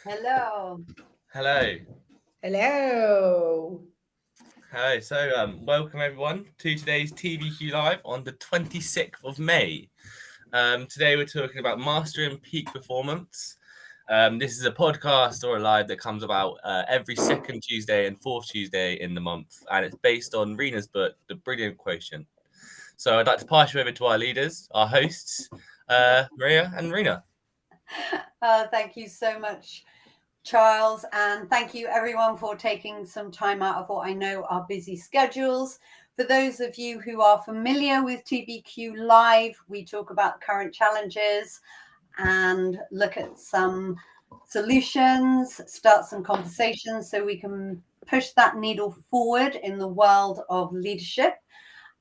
Hello. Hello. Hello. Hello. So, welcome everyone to today's TBQ Live on the 26th of May. Today we're talking about mastering peak performance. This is a podcast or a live that comes about every second Tuesday and fourth Tuesday in the month, and it's based on Rena's book, The Brilliant Quotient. So, I'd like to pass you over to our leaders, our hosts, Maria and Rena. Thank you so much, Charles. And thank you, everyone, for taking some time out of what I know are busy schedules. For those of you who are familiar with TBQ Live, we talk about current challenges and look at some solutions, start some conversations so we can push that needle forward in the world of leadership.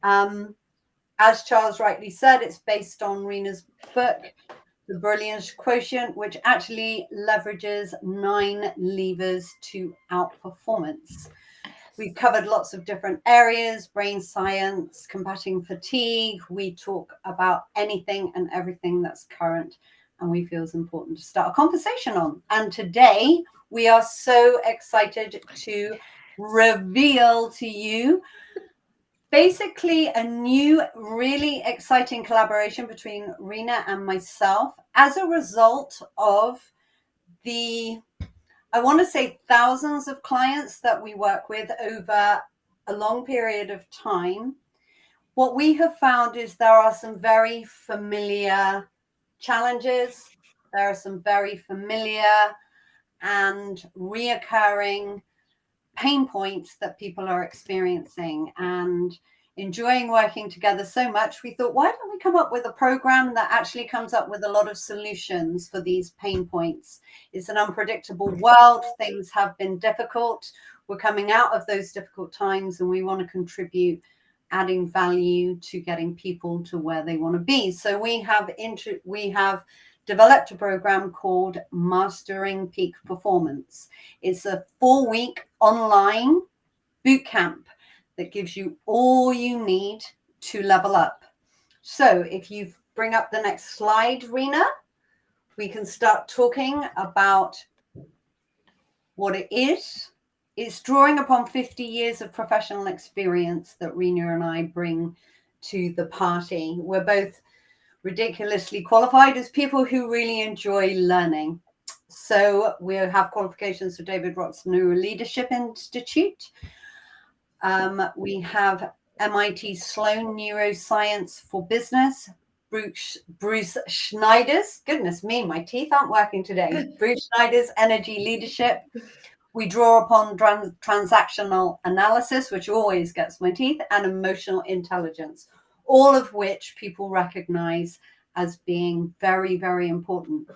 As Charles rightly said, it's based on Rena's book, The Brilliant Quotient, which actually leverages 9 levers to outperformance. We've covered lots of different areas, brain science, combating fatigue. We talk about anything and everything that's current and we feel is important to start a conversation on. And today we are so excited to reveal to you basically a new, really exciting collaboration between Rena and myself as a result of the, I want to say, thousands of clients that we work with over a long period of time. What we have found is there are some very familiar challenges. There are some very familiar and reoccurring pain points that people are experiencing and enjoying working together so much, we thought, why don't we come up with a program that actually comes up with a lot of solutions for these pain points? It's an unpredictable world. Things have been difficult. We're coming out of those difficult times and we want to contribute, adding value to getting people to where they want to be. So we have developed a program called Mastering Peak Performance. It's a 4-week online boot camp that gives you all you need to level up. So if you bring up the next slide, Rena, we can start talking about what it is. It's drawing upon 50 years of professional experience that Rena and I bring to the party. We're both ridiculously qualified as people who really enjoy learning. So we have qualifications for David Roth's Neuro Leadership Institute. We have MIT Sloan Neuroscience for Business, Bruce Schneider's, goodness me, my teeth aren't working today, Bruce Schneider's Energy Leadership. We draw upon transactional analysis, which always gets my teeth, and emotional intelligence, all of which people recognize as being very, very important.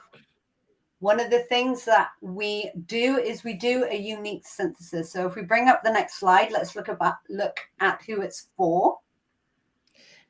One of the things that we do is we do a unique synthesis. So if we bring up the next slide, let's look at who it's for.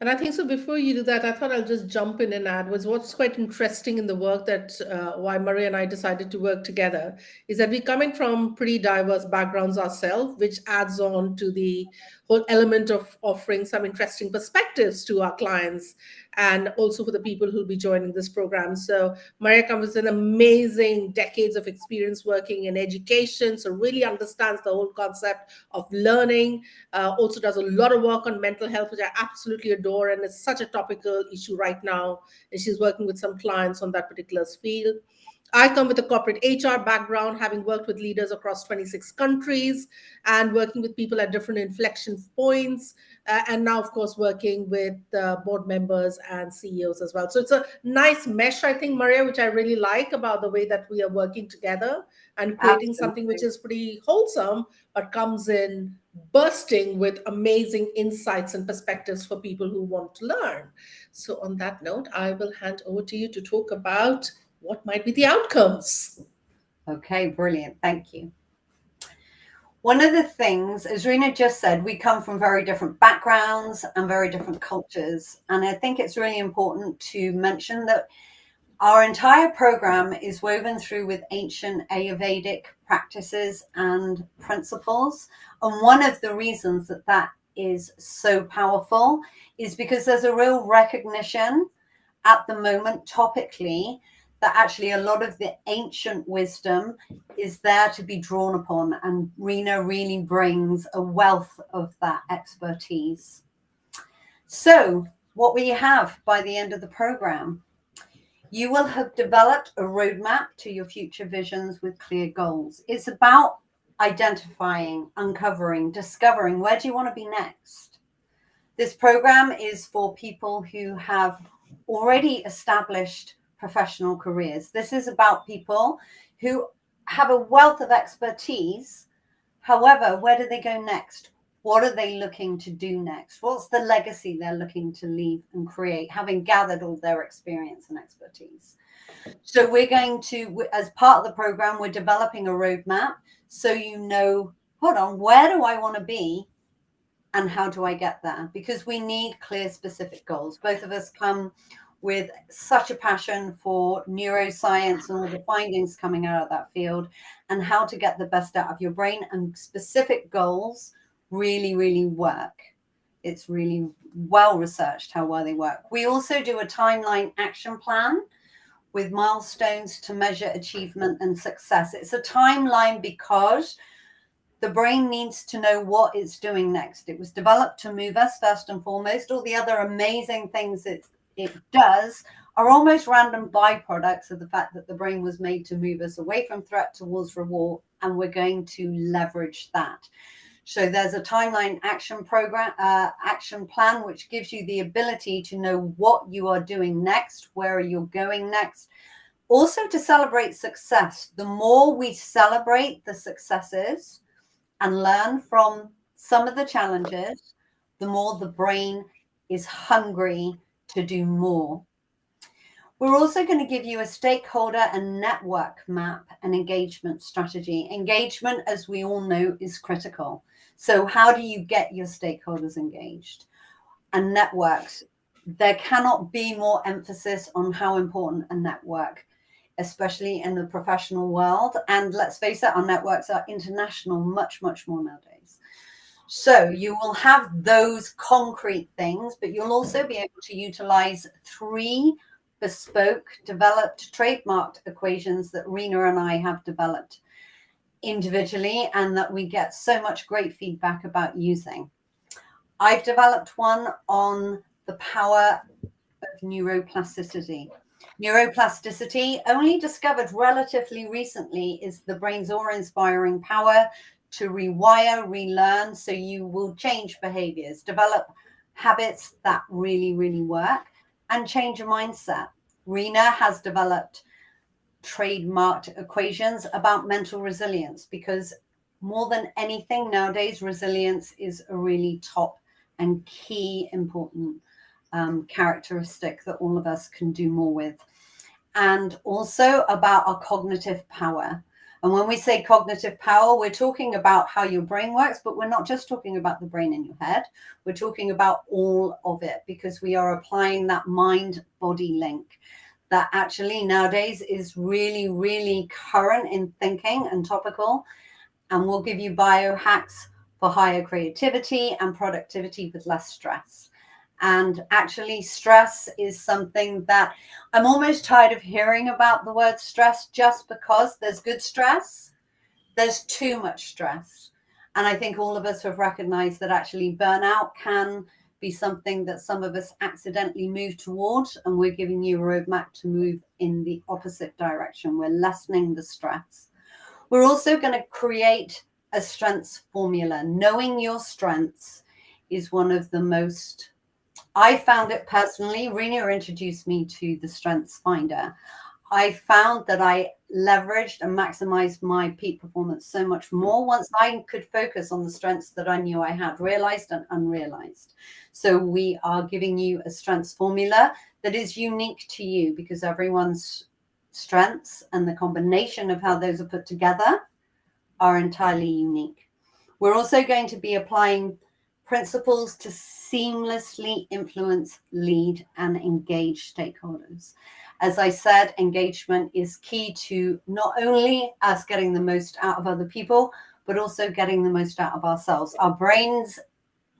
And I think so. Before you do that, I thought I'll just jump in and add was what's quite interesting in the work that why Maria and I decided to work together is that we come in from pretty diverse backgrounds ourselves, which adds on to the whole element of offering some interesting perspectives to our clients and also for the people who'll be joining this program. So Maria comes with an amazing decades of experience working in education, so really understands the whole concept of learning, also does a lot of work on mental health, which I absolutely adore, and it's such a topical issue right now. And she's working with some clients on that particular field. I come with a corporate HR background, having worked with leaders across 26 countries and working with people at different inflection points. And now, of course, working with board members and CEOs as well. So it's a nice mesh, I think, Maria, which I really like about the way that we are working together and creating something which is pretty wholesome, but comes in bursting with amazing insights and perspectives for people who want to learn. So on that note, I will hand over to you to talk about what might be the outcomes. Okay, brilliant. Thank you. One of the things, as Rena just said, we come from very different backgrounds and very different cultures. And I think it's really important to mention that our entire program is woven through with ancient Ayurvedic practices and principles. And one of the reasons that that is so powerful is because there's a real recognition at the moment topically that actually a lot of the ancient wisdom is there to be drawn upon, and Rena really brings a wealth of that expertise. So what we have by the end of the program, you will have developed a roadmap to your future visions with clear goals. It's about identifying, uncovering, discovering, where do you want to be next? This program is for people who have already established professional careers. This is about people who have a wealth of expertise. However, where do they go next? What are they looking to do next? What's the legacy they're looking to leave and create, having gathered all their experience and expertise? So we're going to, as part of the program, we're developing a roadmap so you know, hold on, where do I want to be and how do I get there? Because we need clear, specific goals. Both of us come with such a passion for neuroscience and all the findings coming out of that field, and how to get the best out of your brain, and specific goals really, really work. It's really well researched how well they work. We also do a timeline action plan with milestones to measure achievement and success. It's a timeline because the brain needs to know what it's doing next. It was developed to move us first and foremost. All the other amazing things it does are almost random byproducts of the fact that the brain was made to move us away from threat towards reward, and we're going to leverage that. So there's a timeline action plan, which gives you the ability to know what you are doing next, where you're going next. Also to celebrate success. The more we celebrate the successes and learn from some of the challenges, the more the brain is hungry to do more. We're also going to give you a stakeholder and network map and engagement strategy. Engagement, as we all know, is critical. So how do you get your stakeholders engaged? And networks, there cannot be more emphasis on how important a network, especially in the professional world. And let's face it, our networks are international, much, much more nowadays. So you will have those concrete things, but you'll also be able to utilize 3 bespoke, developed, trademarked equations that Rena and I have developed individually, and that we get so much great feedback about using. I've developed one on the power of neuroplasticity. Neuroplasticity, only discovered relatively recently, is the brain's awe-inspiring power to rewire, relearn, so you will change behaviors, develop habits that really, really work, and change your mindset. Rena has developed trademarked equations about mental resilience, because more than anything nowadays, resilience is a really top and key important characteristic that all of us can do more with. And also about our cognitive power. And when we say cognitive power, we're talking about how your brain works, but we're not just talking about the brain in your head. We're talking about all of it, because we are applying that mind-body link that actually nowadays is really, really current in thinking and topical. And we'll give you biohacks for higher creativity and productivity with less stress. And actually, stress is something that I'm almost tired of hearing about the word stress, just because there's good stress, there's too much stress. And I think all of us have recognized that actually burnout can be something that some of us accidentally move towards, and we're giving you a roadmap to move in the opposite direction. We're lessening the stress. We're also going to create a strengths formula. Knowing your strengths is one of the most, I found it personally, Rena introduced me to the Strengths Finder. I found that I leveraged and maximized my peak performance so much more once I could focus on the strengths that I knew I had, realized and unrealized. So we are giving you a strengths formula that is unique to you, because everyone's strengths and the combination of how those are put together are entirely unique. We're also going to be applying principles to seamlessly influence, lead, and engage stakeholders. As I said, engagement is key to not only us getting the most out of other people, but also getting the most out of ourselves. Our brains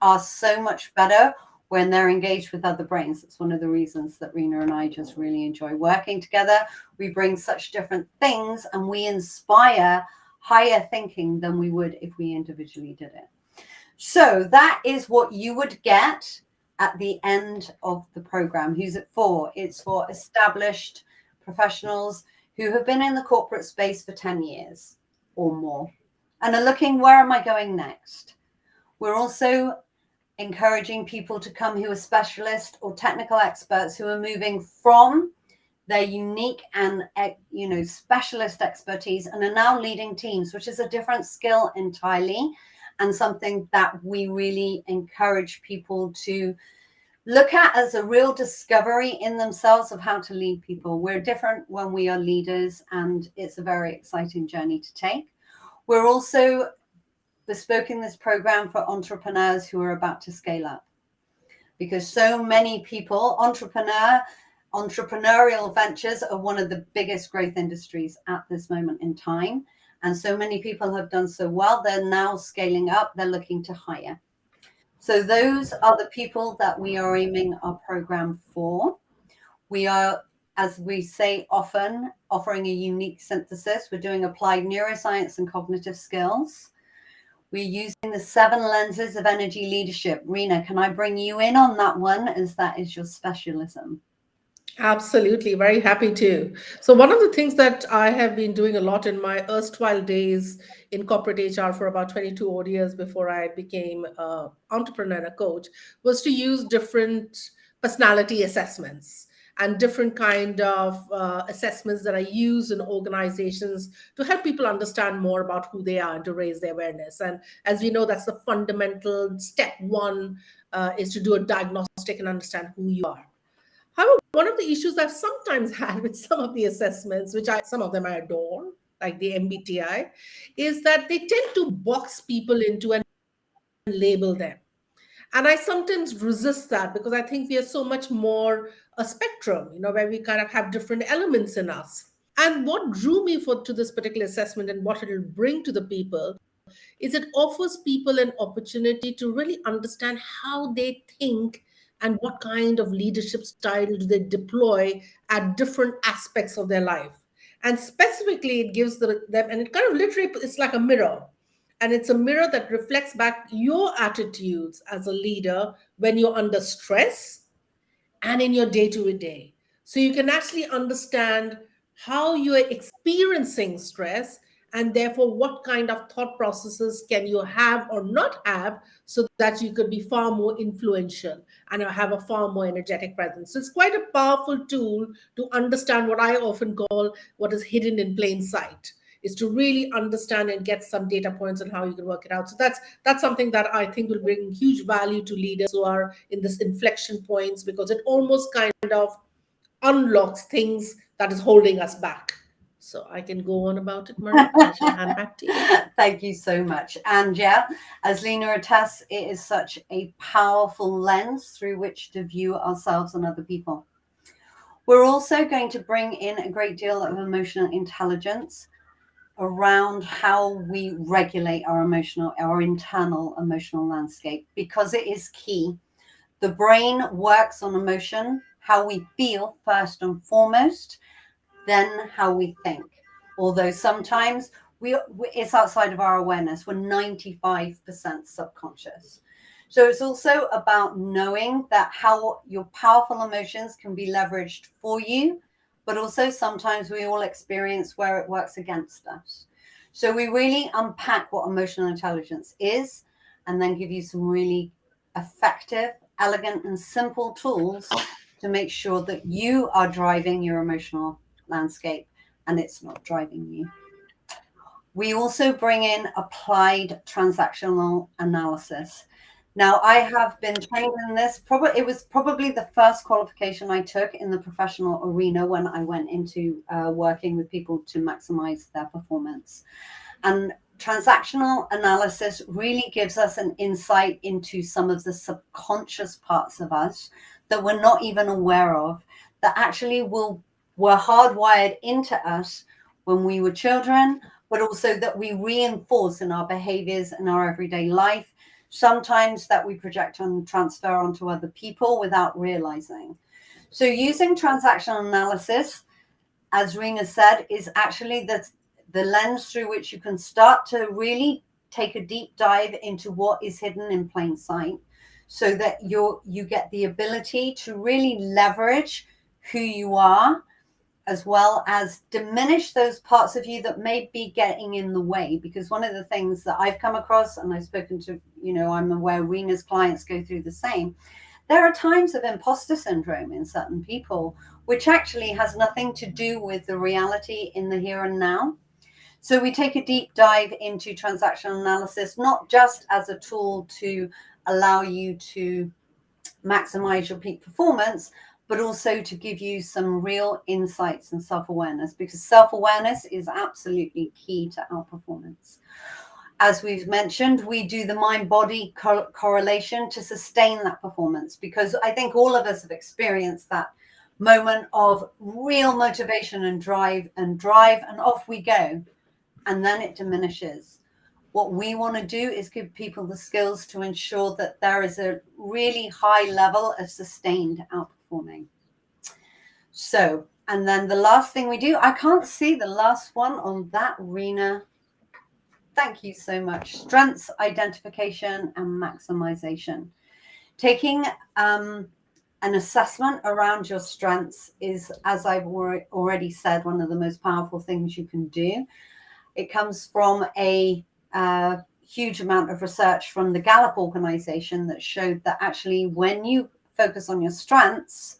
are so much better when they're engaged with other brains. It's one of the reasons that Rena and I just really enjoy working together. We bring such different things and we inspire higher thinking than we would if we individually did it. So that is what you would get at the end of the program. Who's it for? It's for established professionals who have been in the corporate space for 10 years or more and are looking, where am I going next? We're also encouraging people to come who are specialists or technical experts who are moving from their unique and specialist expertise and are now leading teams, which is a different skill entirely, and something that we really encourage people to look at as a real discovery in themselves of how to lead people. We're different when we are leaders, and it's a very exciting journey to take. We're also bespoking this program for entrepreneurs who are about to scale up, because so many people, entrepreneurial ventures are one of the biggest growth industries at this moment in time. And so many people have done so well, they're now scaling up, they're looking to hire. So those are the people that we are aiming our program for. We are, as we say often, offering a unique synthesis. We're doing applied neuroscience and cognitive skills. We're using the 7 lenses of energy leadership. Rena, can I bring you in on that one, as that is your specialism? Absolutely, very happy to. So, one of the things that I have been doing a lot in my erstwhile days in corporate HR for about 22 odd years before I became an entrepreneur and a coach was to use different personality assessments and different kind of assessments that I use in organizations to help people understand more about who they are and to raise their awareness. And as we know, that's the fundamental step one, is to do a diagnostic and understand who you are. However, one of the issues I've sometimes had with some of the assessments, some of them I adore, like the MBTI, is that they tend to box people into and label them. And I sometimes resist that because I think we are so much more a spectrum, where we kind of have different elements in us. And what drew me to this particular assessment and what it will bring to the people is it offers people an opportunity to really understand how they think and what kind of leadership style do they deploy at different aspects of their life. And specifically, it gives them, and it kind of literally, it's like a mirror. And it's a mirror that reflects back your attitudes as a leader when you're under stress and in your day to day. So you can actually understand how you're experiencing stress and therefore what kind of thought processes can you have or not have so that you could be far more influential and have a far more energetic presence. So it's quite a powerful tool to understand what I often call what is hidden in plain sight, is to really understand and get some data points on how you can work it out. So that's something that I think will bring huge value to leaders who are in this inflection points, because it almost kind of unlocks things that is holding us back. So I can go on about it, Maria. I shall hand back to you. Thank you so much. And yeah, as Lena attests, it is such a powerful lens through which to view ourselves and other people. We're also going to bring in a great deal of emotional intelligence around how we regulate our internal emotional landscape, because it is key. The brain works on emotion, how we feel first and foremost, then how we think. Although sometimes it's outside of our awareness. We're 95% subconscious. So it's also about knowing that how your powerful emotions can be leveraged for you, but also sometimes we all experience where it works against us. So we really unpack what emotional intelligence is, and then give you some really effective, elegant, and simple tools to make sure that you are driving your emotional landscape and it's not driving you. We also bring in applied transactional analysis. Now, I have been trained in this. It was probably the first qualification I took in the professional arena when I went into working with people to maximize their performance. And transactional analysis really gives us an insight into some of the subconscious parts of us that we're not even aware of, that actually were hardwired into us when we were children, but also that we reinforce in our behaviors and our everyday life. sometimes that we project and transfer onto other people without realizing. So using transactional analysis, as Rena said, is actually the lens through which you can start to really take a deep dive into what is hidden in plain sight, so that you get the ability to really leverage who you are, as well as diminish those parts of you that may be getting in the way. Because one of the things that I've come across, and I've spoken to, I'm aware Rena's clients go through the same, there are times of imposter syndrome in certain people, which actually has nothing to do with the reality in the here and now. So we take a deep dive into transactional analysis, not just as a tool to allow you to maximize your peak performance, but also to give you some real insights and self-awareness, because self-awareness is absolutely key to our performance. As we've mentioned, we do the mind-body correlation to sustain that performance, because I think all of us have experienced that moment of real motivation and drive, and off we go, and then it diminishes. What we want to do is give people the skills to ensure that there is a really high level of sustained outperforming. So, and then the last thing we do, I can't see the last one on that, Rena. Thank you so much. Strengths identification and maximization. Taking an assessment around your strengths is, as I've already said, one of the most powerful things you can do. It comes from a huge amount of research from the Gallup organization that showed that actually when you focus on your strengths,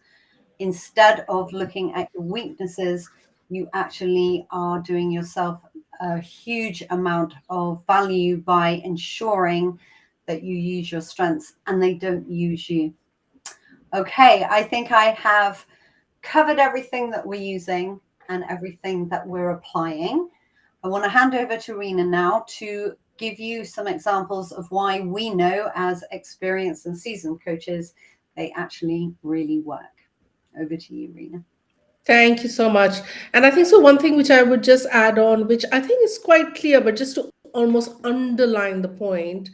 instead of looking at your weaknesses, you actually are doing yourself a huge amount of value by ensuring that you use your strengths and they don't use you. Okay, I think I have covered everything that we're using and everything that we're applying. I want to hand over to Rena now to give you some examples of why we know as experienced and seasoned coaches, they actually really work. Over to you, Rena. Thank you so much. And I think so, one thing which I would just add on, which I think is quite clear, but just to almost underline the point,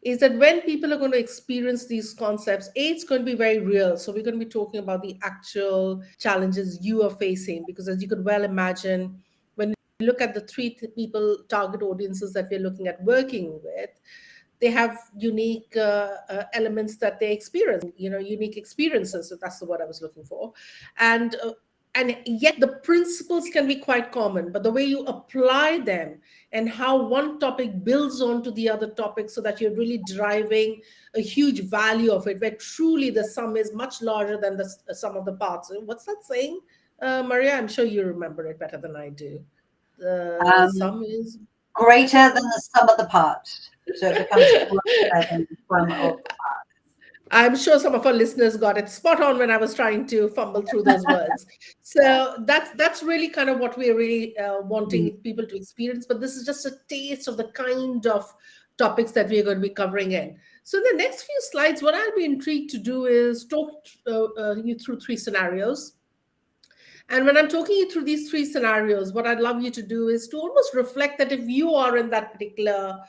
is that when people are going to experience these concepts, it's going to be very real. So we're going to be talking about the actual challenges you are facing, because as you could well imagine, when you look at the people target audiences that we're looking at working with, they have unique elements that they experience, unique experiences. So that's the word I was looking for. And yet the principles can be quite common, but the way you apply them and how one topic builds onto the other topic, so that you're really driving a huge value of it, where truly the sum is much larger than the sum of the parts. What's that saying, Maria? I'm sure you remember it better than I do. The sum is greater than the sum of the parts. So it becomes greater than the sum of the parts. I'm sure some of our listeners got it spot on when I was trying to fumble through those words. So that's really kind of what we're really wanting people to experience. But this is just a taste of the kind of topics that we're going to be covering in. So in the next few slides, what I'll be intrigued to do is talk you through 3 scenarios. And when I'm talking you through these 3 scenarios, what I'd love you to do is to almost reflect that if you are in that particular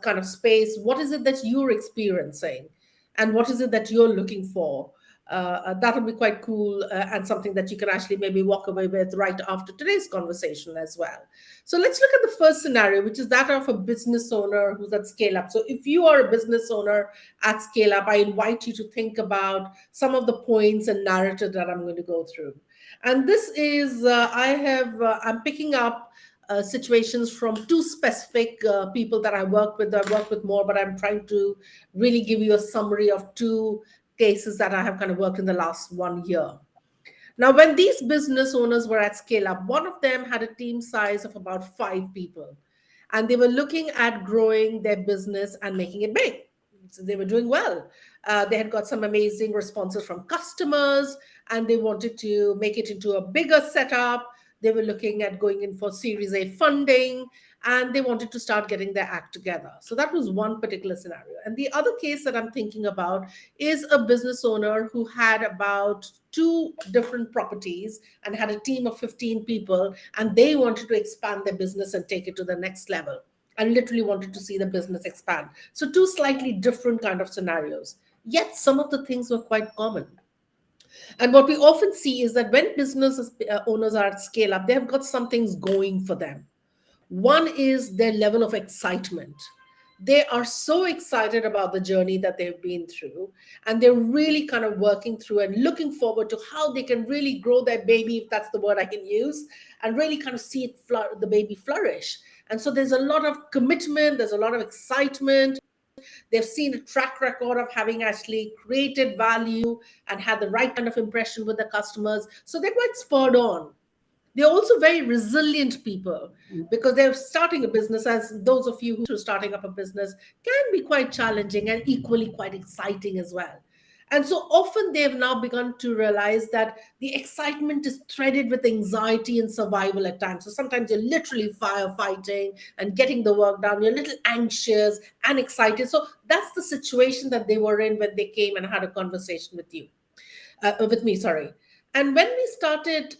kind of space, what is it that you're experiencing? And what is it that you're looking for? That would be quite cool, and something that you can actually maybe walk away with right after today's conversation as well. So let's look at the first scenario, which is that of a business owner who's at scale up. So if you are a business owner at scale up, I invite you to think about some of the points and narrative that I'm going to go through. And this is, I'm picking up situations from 2 specific people that I work with more, but I'm trying to really give you a summary of 2 cases that I have kind of worked in the last 1 year. Now, when these business owners were at scale up, one of them had a team size of about 5 people, and they were looking at growing their business and making it big. So they were doing well. They had got some amazing responses from customers, and they wanted to make it into a bigger setup. They were looking at going in for Series A funding, and they wanted to start getting their act together. So that was one particular scenario. And the other case that I'm thinking about is a business owner who had about 2 different properties and had a team of 15 people, and they wanted to expand their business and take it to the next level. and literally wanted to see the business expand. So two slightly different kind of scenarios. Yet some of the things were quite common. And what we often see is that when business owners are at scale up, they have got some things going for them. One is their level of excitement. They are so excited about the journey that they've been through, and they're really kind of working through and looking forward to how they can really grow their baby, if that's the word I can use, and really kind of see the baby flourish. And so there's a lot of commitment, there's a lot of excitement. They've seen a track record of having actually created value and had the right kind of impression with the customers. So they're quite spurred on. They're also very resilient people because they're starting a business, as those of you who are starting up a business can be quite challenging and equally quite exciting as well. And so often they've now begun to realize that the excitement is threaded with anxiety and survival at times. So sometimes you're literally firefighting and getting the work done. You're a little anxious and excited. So that's the situation that they were in when they came and had a conversation with me, sorry. And when we started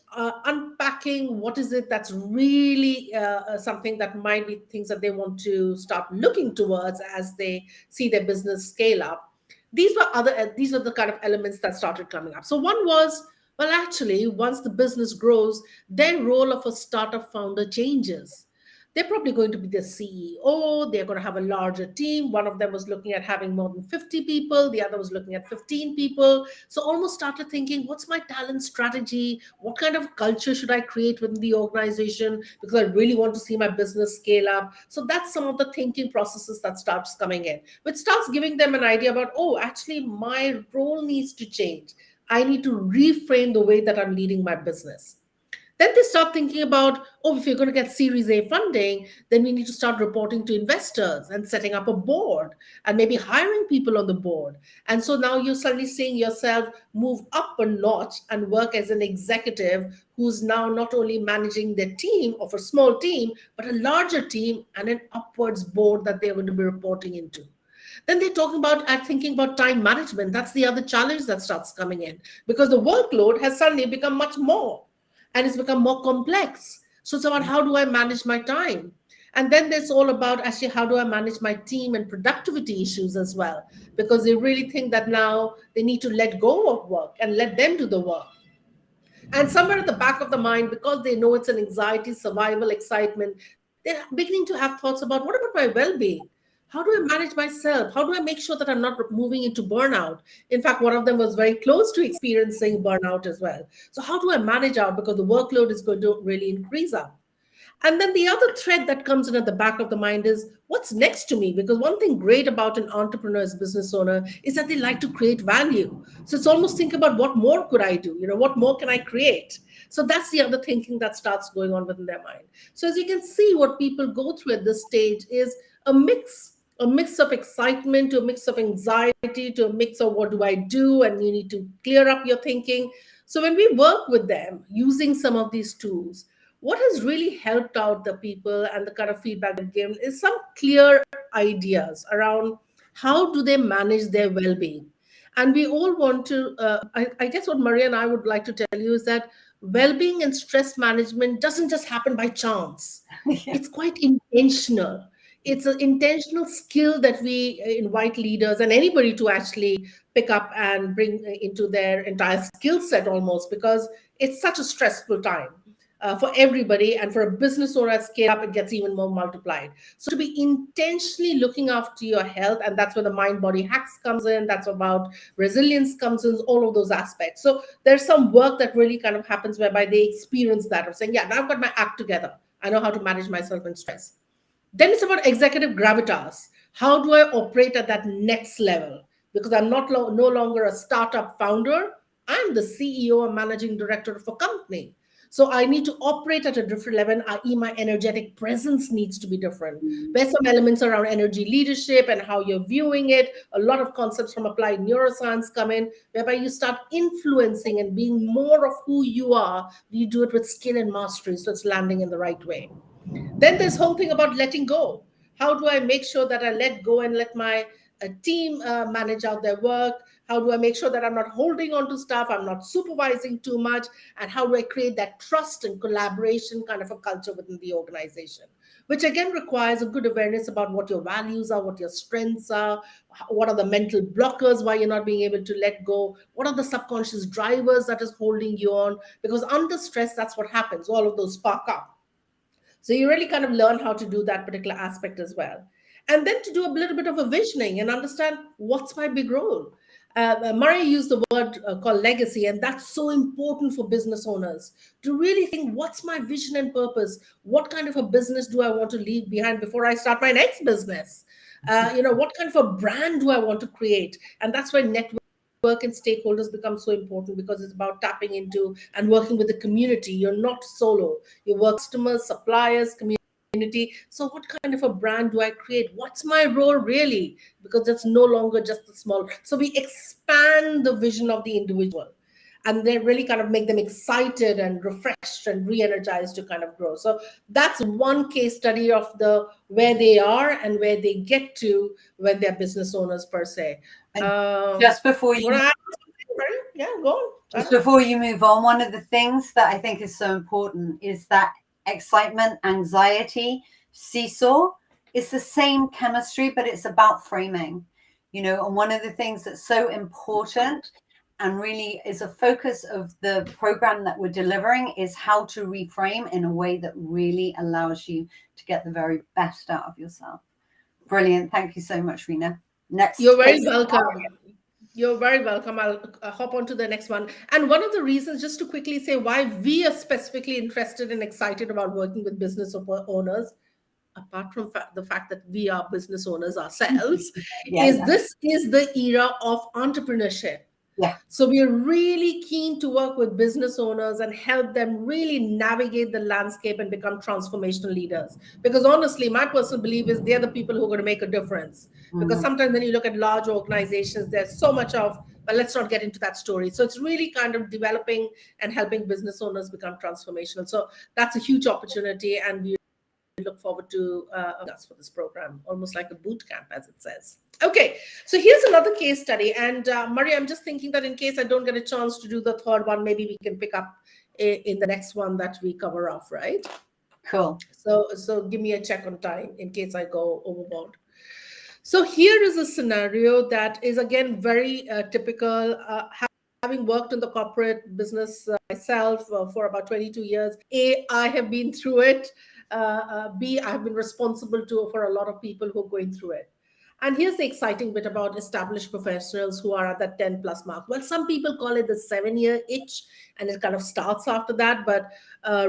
unpacking what is it that's really something that might be things that they want to start looking towards as they see their business scale up, these were the kind of elements that started coming up. So one was, well, actually, once the business grows, their role of a startup founder changes. They're probably going to be the CEO. They're going to have a larger team. One of them was looking at having more than 50 people. The other was looking at 15 people. So almost started thinking, what's my talent strategy? What kind of culture should I create within the organization? Because I really want to see my business scale up. So that's some of the thinking processes that starts coming in, which starts giving them an idea about, oh, actually, my role needs to change. I need to reframe the way that I'm leading my business. Then they start thinking about, oh, if you're going to get Series A funding, then we need to start reporting to investors and setting up a board and maybe hiring people on the board. And so now you're suddenly seeing yourself move up a notch and work as an executive who's now not only managing their team of a small team, but a larger team and an upwards board that they're going to be reporting into. Then they're talking about thinking about time management. That's the other challenge that starts coming in because the workload has suddenly become much more and it's become more complex. So it's about how do I manage my time? And then there's all about actually how do I manage my team and productivity issues as well, because they really think that now they need to let go of work and let them do the work. And somewhere at the back of the mind, because they know it's an anxiety, survival, excitement, they're beginning to have thoughts about what about my well being? How do I manage myself? How do I make sure that I'm not moving into burnout? In fact, one of them was very close to experiencing burnout as well. So, how do I manage out because the workload is going to really increase up? And then the other thread that comes in at the back of the mind is what's next to me? Because one thing great about an entrepreneur's business owner is that they like to create value. So it's almost think about what more could I do? What more can I create? So that's the other thinking that starts going on within their mind. So as you can see, what people go through at this stage is a mix of excitement to a mix of anxiety to a mix of what do I do? And you need to clear up your thinking. So when we work with them using some of these tools, what has really helped out the people and the kind of feedback they've given is some clear ideas around how do they manage their well-being. And we all want to I guess what Maria and I would like to tell you is that well-being and stress management doesn't just happen by chance. Yeah. It's quite intentional. It's an intentional skill that we invite leaders and anybody to actually pick up and bring into their entire skill set almost, because it's such a stressful time for everybody, and for a business owner at scale up it gets even more multiplied. So to be intentionally looking after your health, and that's where the mind body hacks comes in, that's about resilience comes in, all of those aspects. So there's some work that really kind of happens whereby they experience that of saying, yeah, now I've got my act together, I know how to manage myself in stress. Then it's about executive gravitas. How do I operate at that next level? Because I'm no longer a startup founder. I'm the CEO or managing director of a company. So I need to operate at a different level, i.e., my energetic presence needs to be different. There's some elements around energy leadership and how you're viewing it. A lot of concepts from applied neuroscience come in, whereby you start influencing and being more of who you are. You do it with skill and mastery, so it's landing in the right way. Then this whole thing about letting go. How do I make sure that I let go and let my team manage out their work? How do I make sure that I'm not holding on to stuff, I'm not supervising too much, and how do I create that trust and collaboration kind of a culture within the organization, which again requires a good awareness about what your values are, what your strengths are, what are the mental blockers why you're not being able to let go, what are the subconscious drivers that is holding you on, because under stress, that's what happens, all of those spark up. So you really kind of learn how to do that particular aspect as well. And then to do a little bit of a visioning and understand what's my big role. Murray used the word called legacy, and that's so important for business owners to really think, what's my vision and purpose? What kind of a business do I want to leave behind before I start my next business? What kind of a brand do I want to create? And that's why network and stakeholders become so important, because it's about tapping into and working with the community. You're not solo. You work customers, suppliers, community. So what kind of a brand do I create? What's my role really? Because it's no longer just the small. So we expand the vision of the individual and then really kind of make them excited and refreshed and re-energized to kind of grow. So that's one case study of the where they are and where they get to when they're business owners per se. Just before you yeah, go on. Just before you move on, one of the things that I think is so important is that excitement, anxiety, seesaw. It's the same chemistry, but it's about framing, and one of the things that's so important and really is a focus of the program that we're delivering is how to reframe in a way that really allows you to get the very best out of yourself. Brilliant. Thank you so much, Rena. Next. You're very welcome. You're very welcome. I'll hop on to the next one. And one of the reasons, just to quickly say why we are specifically interested and excited about working with business owners, apart from the fact that we are business owners ourselves, this is the era of entrepreneurship. Yeah. So we are really keen to work with business owners and help them really navigate the landscape and become transformational leaders. Because honestly, my personal belief is they're the people who are going to make a difference. Because sometimes when you look at large organizations, there's so much of, but let's not get into that story. So it's really kind of developing and helping business owners become transformational. So that's a huge opportunity, and we look forward to us for this program, almost like a boot camp, as it says. Okay, so here's another case study. And Murray, I'm just thinking that in case I don't get a chance to do the third one, maybe we can pick up in the next one that we cover off, right? Cool. So give me a check on time in case I go overboard. So here is a scenario that is, again, very typical. Having worked in the corporate business myself for about 22 years, A, I have been through it. B, I have been responsible for a lot of people who are going through it. And here's the exciting bit about established professionals who are at that 10 plus mark. Well, some people call it the 7-year itch, and it kind of starts after that. But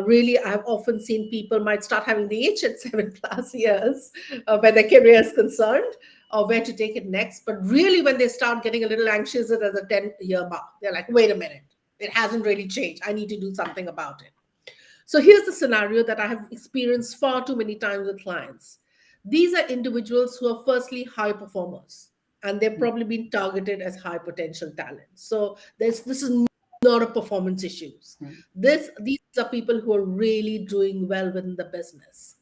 really, I've often seen people might start having the itch at 7 plus years where their career is concerned, or where to take it next. But really, when they start getting a little anxious at the 10-year mark, they're like, wait a minute, it hasn't really changed. I need to do something about it. So here's the scenario that I have experienced far too many times with clients. These are individuals who are firstly high performers, and they've probably been targeted as high potential talent. So this is not a performance issues. These are people who are really doing well within the business.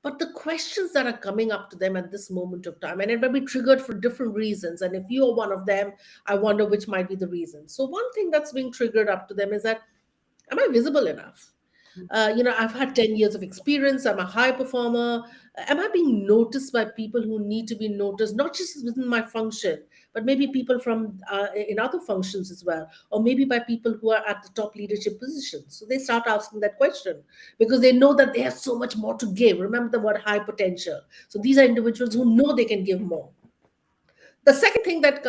But the questions that are coming up to them at this moment of time, and it may be triggered for different reasons. And if you're one of them, I wonder which might be the reason. So one thing that's being triggered up to them is that, am I visible enough? I've had 10 years of experience. I'm a high performer. Am I being noticed by people who need to be noticed, not just within my function, but maybe people from in other functions as well, or maybe by people who are at the top leadership positions? So they start asking that question because they know that they have so much more to give. Remember the word high potential. So these are individuals who know they can give more. The second thing that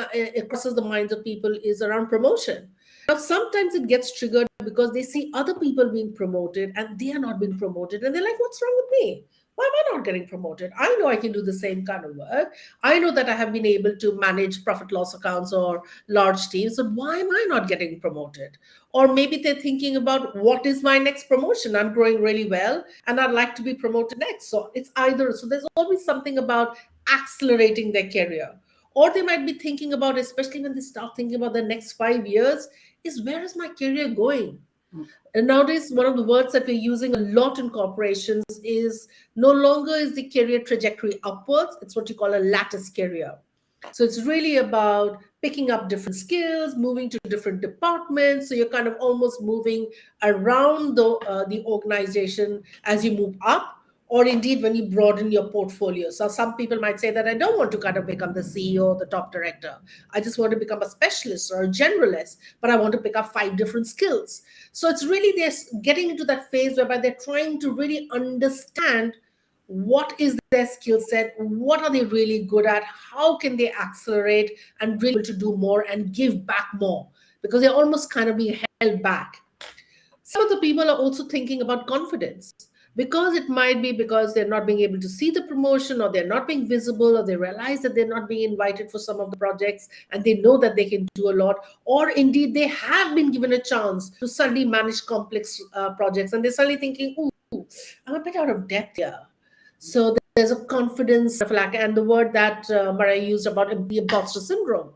crosses the minds of people is around promotion. Now, sometimes it gets triggered because they see other people being promoted and they are not being promoted. And they're like, what's wrong with me? Why am I not getting promoted? I know I can do the same kind of work. I know that I have been able to manage profit loss accounts or large teams. So why am I not getting promoted? Or maybe they're thinking about, what is my next promotion? I'm growing really well and I'd like to be promoted next. So it's either. So there's always something about accelerating their career. Or they might be thinking about, especially when they start thinking about the next 5 years, is where is my career going? And nowadays, one of the words that we're using a lot in corporations is no longer is the career trajectory upwards. It's what you call a lattice career. So it's really about picking up different skills, moving to different departments. So you're kind of almost moving around the organization as you move up, or indeed when you broaden your portfolio. So some people might say that I don't want to kind of become the CEO or the top director. I just want to become a specialist or a generalist, but I want to pick up 5 different skills. So it's really they're getting into that phase whereby they're trying to really understand what is their skill set, what are they really good at, how can they accelerate and really to do more and give back more, because they're almost kind of being held back. Some of the people are also thinking about confidence, because it might be because they're not being able to see the promotion, or they're not being visible, or they realize that they're not being invited for some of the projects and they know that they can do a lot, or indeed they have been given a chance to suddenly manage complex projects and they're suddenly thinking, ooh, I'm a bit out of depth here. So there's a confidence lack, and the word that Maria used about the imposter syndrome.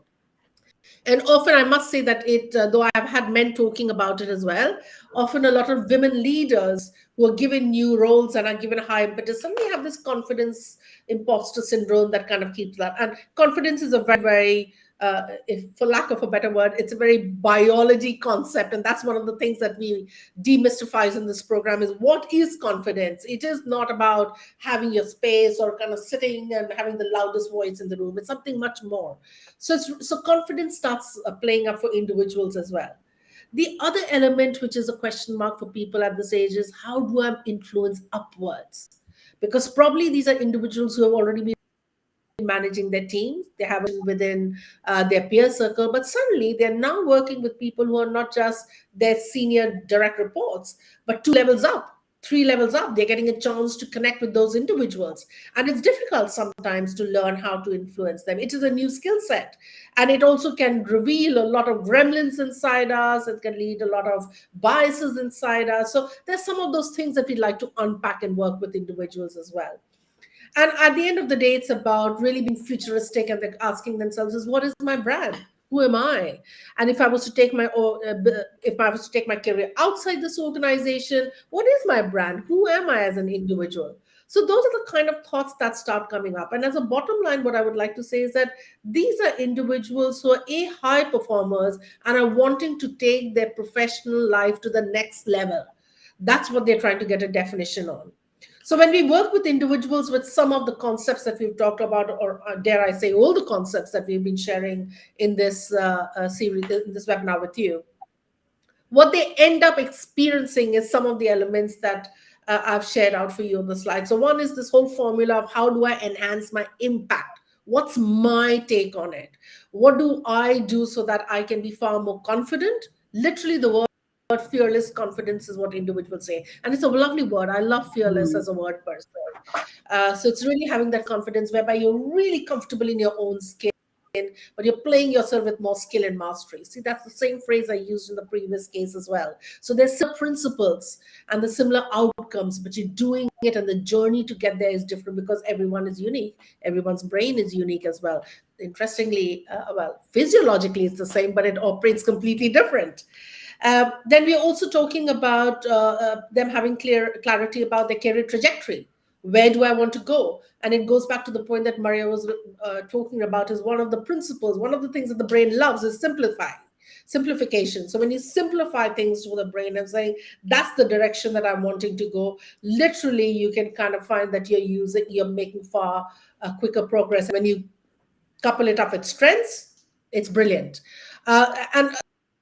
And often I must say that though I've had men talking about it as well, often a lot of women leaders who are given new roles and are given high impetus suddenly have this confidence imposter syndrome that kind of keeps that. And confidence is a very, very if, for lack of a better word, it's a very biology concept. And that's one of the things that we demystify in this program is what is confidence? It is not about having your space or kind of sitting and having the loudest voice in the room. It's something much more. So confidence starts playing up for individuals as well. The other element, which is a question mark for people at this age, is how do I influence upwards? Because probably these are individuals who have already been managing their teams, they have it within their peer circle, but suddenly they're now working with people who are not just their senior direct reports, but 2 levels up, 3 levels up. They're getting a chance to connect with those individuals. And it's difficult sometimes to learn how to influence them. It is a new skill set. And it also can reveal a lot of gremlins inside us. It can lead a lot of biases inside us. So there's some of those things that we'd like to unpack and work with individuals as well. And at the end of the day, it's about really being futuristic, and they're asking themselves is, what is my brand? Who am I? And if I was to take my career outside this organization, what is my brand? Who am I as an individual? So those are the kind of thoughts that start coming up. And as a bottom line, what I would like to say is that these are individuals who are high performers and are wanting to take their professional life to the next level. That's what they're trying to get a definition on. So when we work with individuals with some of the concepts that we've talked about, or dare I say, all the concepts that we've been sharing in this series, in this webinar with you, what they end up experiencing is some of the elements that I've shared out for you on the slide. So one is this whole formula of how do I enhance my impact? What's my take on it? What do I do so that I can be far more confident? Literally, the word fearless confidence is what individuals say, and it's a lovely word. I love fearless as a word person. So it's really having that confidence whereby you're really comfortable in your own skin, but you're playing yourself with more skill and mastery. See, that's the same phrase I used in the previous case as well. So there's similar principles and the similar outcomes, but you're doing it, and the journey to get there is different because everyone is unique. Everyone's brain is unique as well. Interestingly, physiologically it's the same, but it operates completely different. Then we're also talking about them having clarity about their career trajectory. Where do I want to go? And it goes back to the point that Maria was talking about, is one of the principles, one of the things that the brain loves is simplification. So when you simplify things to the brain and saying, that's the direction that I'm wanting to go, literally you can kind of find that you're making far quicker progress. When you couple it up with strengths, it's brilliant. And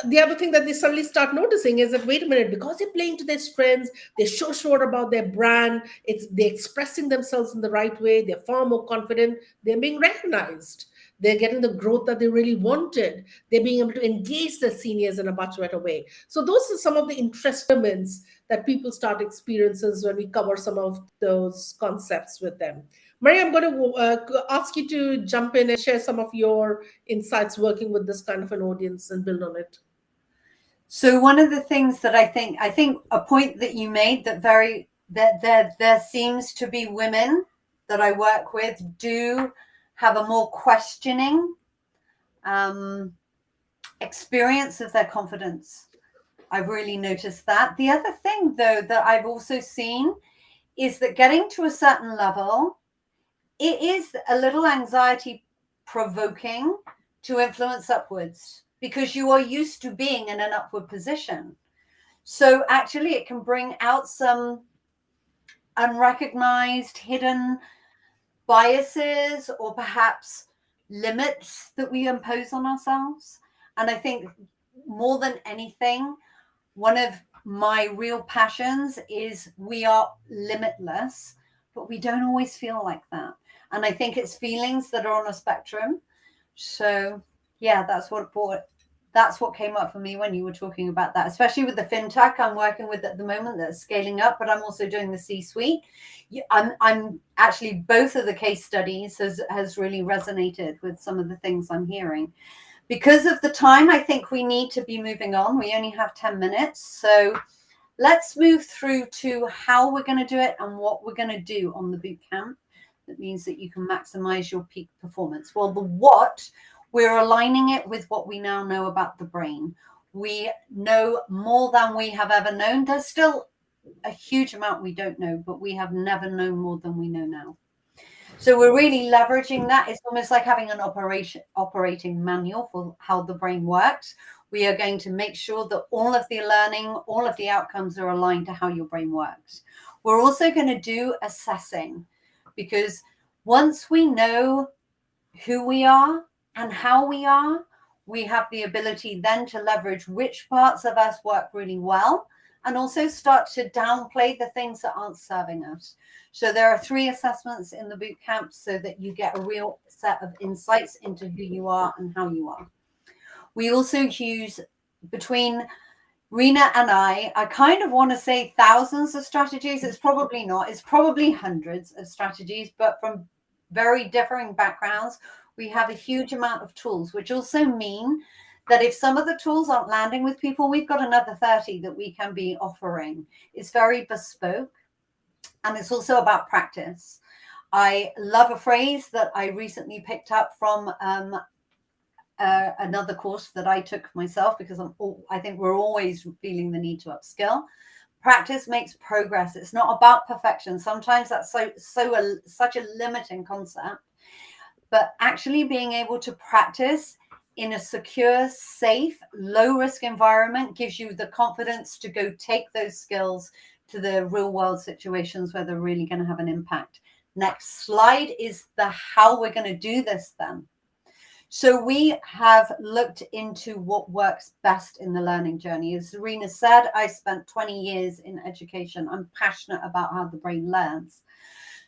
the other thing that they suddenly start noticing is that, wait a minute, because they're playing to their strengths, they're so sure about their brand, they're expressing themselves in the right way, they're far more confident, they're being recognized, they're getting the growth that they really wanted, they're being able to engage their seniors in a much better way. So those are some of the elements that people start experiences when we cover some of those concepts with them. Maria, I'm going to ask you to jump in and share some of your insights working with this kind of an audience and build on it. So one of the things that I think a point that you made that there seems to be women that I work with do have a more questioning experience of their confidence. I've really noticed that. The other thing, though, that I've also seen is that getting to a certain level, it is a little anxiety provoking to influence upwards because you are used to being in an upward position. So actually it can bring out some unrecognized, hidden biases or perhaps limits that we impose on ourselves. And I think more than anything, one of my real passions is we are limitless, but we don't always feel like that. And I think it's feelings that are on a spectrum. So yeah, that's what came up for me when you were talking about that, especially with the fintech I'm working with at the moment that's scaling up, but I'm also doing the C-suite. I'm actually, both of the case studies has really resonated with some of the things I'm hearing. Because of the time, I think we need to be moving on. We only have 10 minutes. So let's move through to how we're going to do it and what we're going to do on the boot camp. That means that you can maximize your peak performance. Well, the what, we're aligning it with what we now know about the brain. We know more than we have ever known. There's still a huge amount we don't know, but we have never known more than we know now. So we're really leveraging that. It's almost like having an operating manual for how the brain works. We are going to make sure that all of the learning, all of the outcomes are aligned to how your brain works. We're also going to do assessing, because once we know who we are and how we are, we have the ability then to leverage which parts of us work really well and also start to downplay the things that aren't serving us. So there are 3 assessments in the boot camp so that you get a real set of insights into who you are and how you are. We also use, between Rena and I kind of want to say thousands of strategies. It's probably not. It's probably hundreds of strategies, but from very differing backgrounds, we have a huge amount of tools, which also mean that if some of the tools aren't landing with people, we've got another 30 that we can be offering. It's very bespoke, and it's also about practice. I love a phrase that I recently picked up from another course that I took myself, because I think we're always feeling the need to upskill. Practice makes progress. It's not about perfection. Sometimes that's such a limiting concept, but actually being able to practice in a secure, safe, low-risk environment gives you the confidence to go take those skills to the real-world situations where they're really going to have an impact. Next slide is the how we're going to do this then. So we have looked into what works best in the learning journey. As Serena said, I spent 20 years in education. I'm passionate about how the brain learns.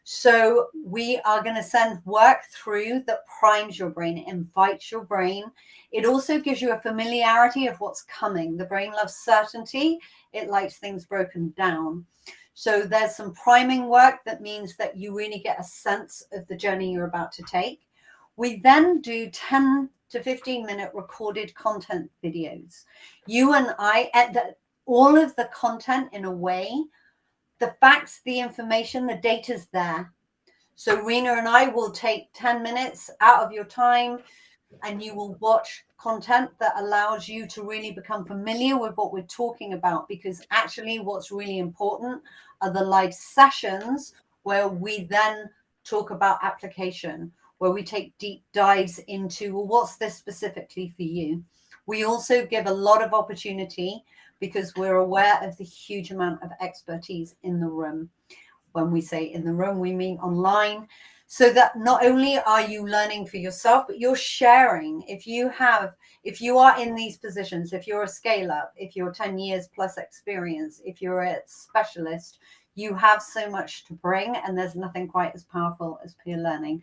So we are going to send work through that primes your brain, it invites your brain. It also gives you a familiarity of what's coming. The brain loves certainty. It likes things broken down. So there's some priming work that means that you really get a sense of the journey you're about to take. We then do 10 to 15 minute recorded content videos. You and I edit all of the content in a way, the facts, the information, the data's there. So Rena and I will take 10 minutes out of your time, and you will watch content that allows you to really become familiar with what we're talking about, because actually what's really important are the live sessions where we then talk about application, where we take deep dives into, well, what's this specifically for you? We also give a lot of opportunity because we're aware of the huge amount of expertise in the room. When we say in the room, we mean online, so that not only are you learning for yourself, but you're sharing. If you are in these positions, if you're a scale up, if you're 10 years plus experience, if you're a specialist, you have so much to bring, and there's nothing quite as powerful as peer learning.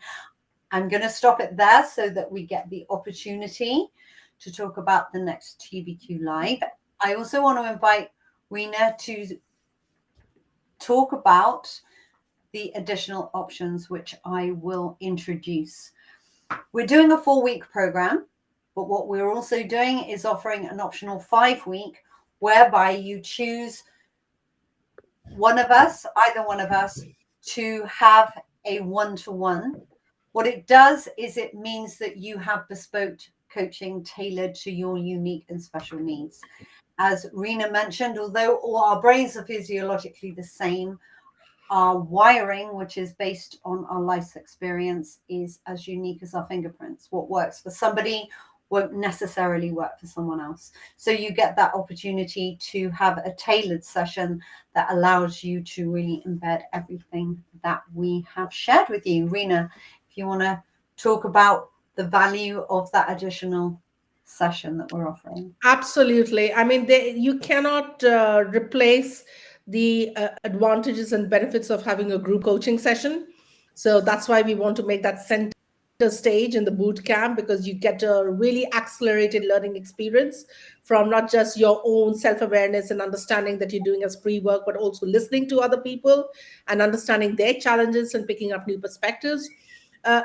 I'm going to stop it there so that we get the opportunity to talk about the next TBQ Live. I also want to invite Rena to talk about the additional options, which I will introduce. We're doing a 4-week program, but what we're also doing is offering an optional 5-week, whereby you choose either one of us, to have a one-to-one. What it does is it means that you have bespoke coaching tailored to your unique and special needs. As Rena mentioned, although all our brains are physiologically the same, our wiring, which is based on our life's experience, is as unique as our fingerprints. What works for somebody won't necessarily work for someone else. So you get that opportunity to have a tailored session that allows you to really embed everything that we have shared with you. Rena, if you want to talk about the value of that additional session that we're offering. Absolutely. I mean, you cannot replace the advantages and benefits of having a group coaching session. So that's why we want to make that center stage in the boot camp, because you get a really accelerated learning experience from not just your own self-awareness and understanding that you're doing as pre-work, but also listening to other people and understanding their challenges and picking up new perspectives.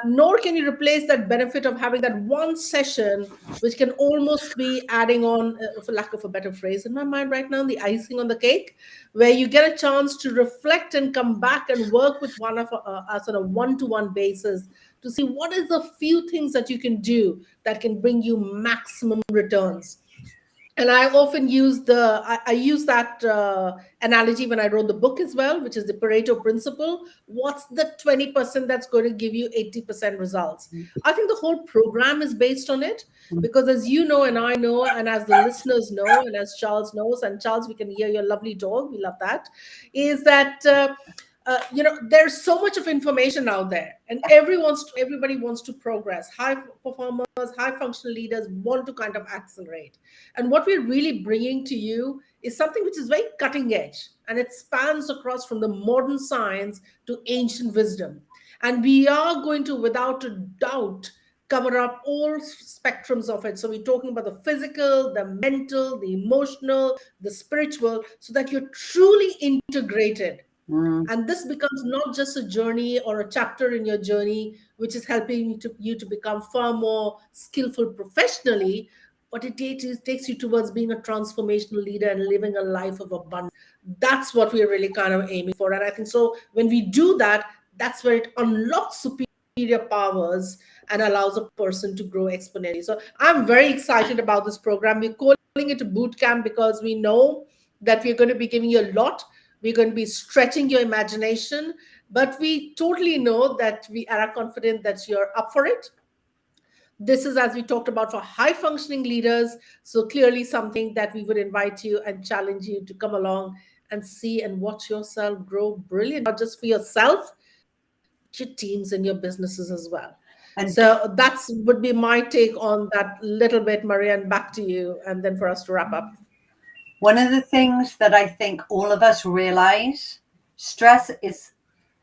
Nor can you replace that benefit of having that one session, which can almost be adding on, for lack of a better phrase in my mind right now, the icing on the cake, where you get a chance to reflect and come back and work with one of us on a one-to-one basis to see what is the few things that you can do that can bring you maximum returns. And I often use I use that analogy when I wrote the book as well, which is the Pareto principle. What's the 20% that's going to give you 80% results? I think the whole program is based on it, because as you know, and I know, and as the listeners know, and as Charles knows, and Charles, we can hear your lovely dog, we love that, is that there's so much of information out there, and everybody wants to progress. High performers, high functional leaders want to kind of accelerate, and what we're really bringing to you is something which is very cutting edge, and it spans across from the modern science to ancient wisdom. And we are going to, without a doubt, cover up all spectrums of it. So we're talking about the physical, the mental, the emotional, the spiritual, so that you're truly integrated. And this becomes not just a journey or a chapter in your journey, which is helping you to become far more skillful professionally, but it takes you towards being a transformational leader and living a life of abundance. That's what we're really kind of aiming for. And I think so when we do that, that's where it unlocks superior powers and allows a person to grow exponentially. So I'm very excited about this program. We're calling it a boot camp because we know that we're going to be giving you a lot. We're going to be stretching your imagination, but we totally know that we are confident that you're up for it. This is, as we talked about, for high functioning leaders. So clearly something that we would invite you and challenge you to come along and see and watch yourself grow brilliant, not just for yourself, but your teams and your businesses as well. And so that's would be my take on that little bit, Marianne. Back to you, and then for us to wrap up. one of the things that I think all of us realize, stress is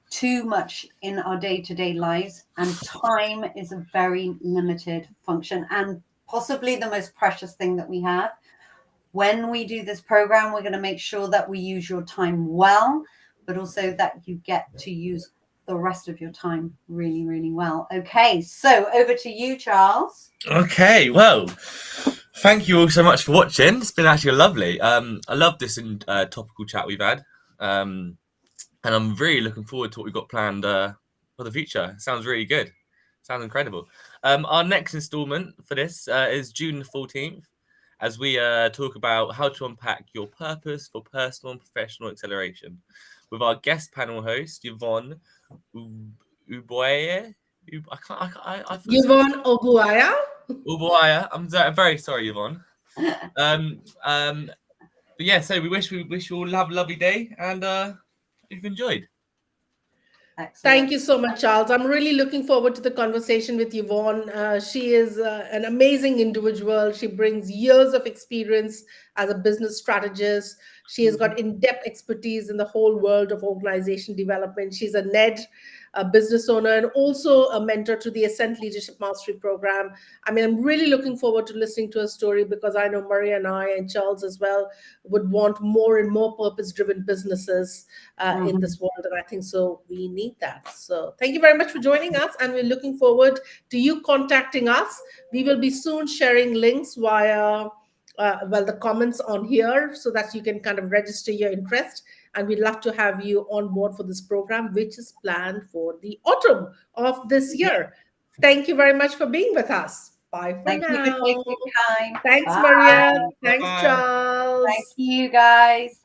too much in our day-to-day lives, and time is a very limited function and possibly the most precious thing that we have. When we do this program, we're going to make sure that we use your time well, but also that you get to use the rest of your time really, really well. Okay, so over to you, Charles. Okay, well, thank you all so much for watching. It's been actually lovely. I love this topical chat we've had. And I'm really looking forward to what we've got planned for the future. It sounds really good. Sounds incredible. Our next installment for this is June the 14th, as we talk about how to unpack your purpose for personal and professional acceleration with our guest panel host, Yvonne Uboye. Yvonne Obuaya. Uboya. I'm very sorry, Yvonne. But yeah, so we wish you all have a lovely day, and you've enjoyed. Excellent. Thank you so much, Charles. I'm really looking forward to the conversation with Yvonne. She is an amazing individual. She brings years of experience as a business strategist. She has got in-depth expertise in the whole world of organization development. She's a NED, a business owner, and also a mentor to the Ascent Leadership Mastery Program. I mean, I'm really looking forward to listening to her story, because I know Maria and I and Charles as well would want more and more purpose-driven businesses in this world. And I think so we need that. So thank you very much for joining us. And we're looking forward to you contacting us. We will be soon sharing links via the comments on here, so that you can kind of register your interest. And we'd love to have you on board for this program, which is planned for the autumn of this year. Thank you very much for being with us. Bye for now. Thank you for taking time. Thanks, Bye. Maria. Thanks, Bye. Charles. Thank you, guys.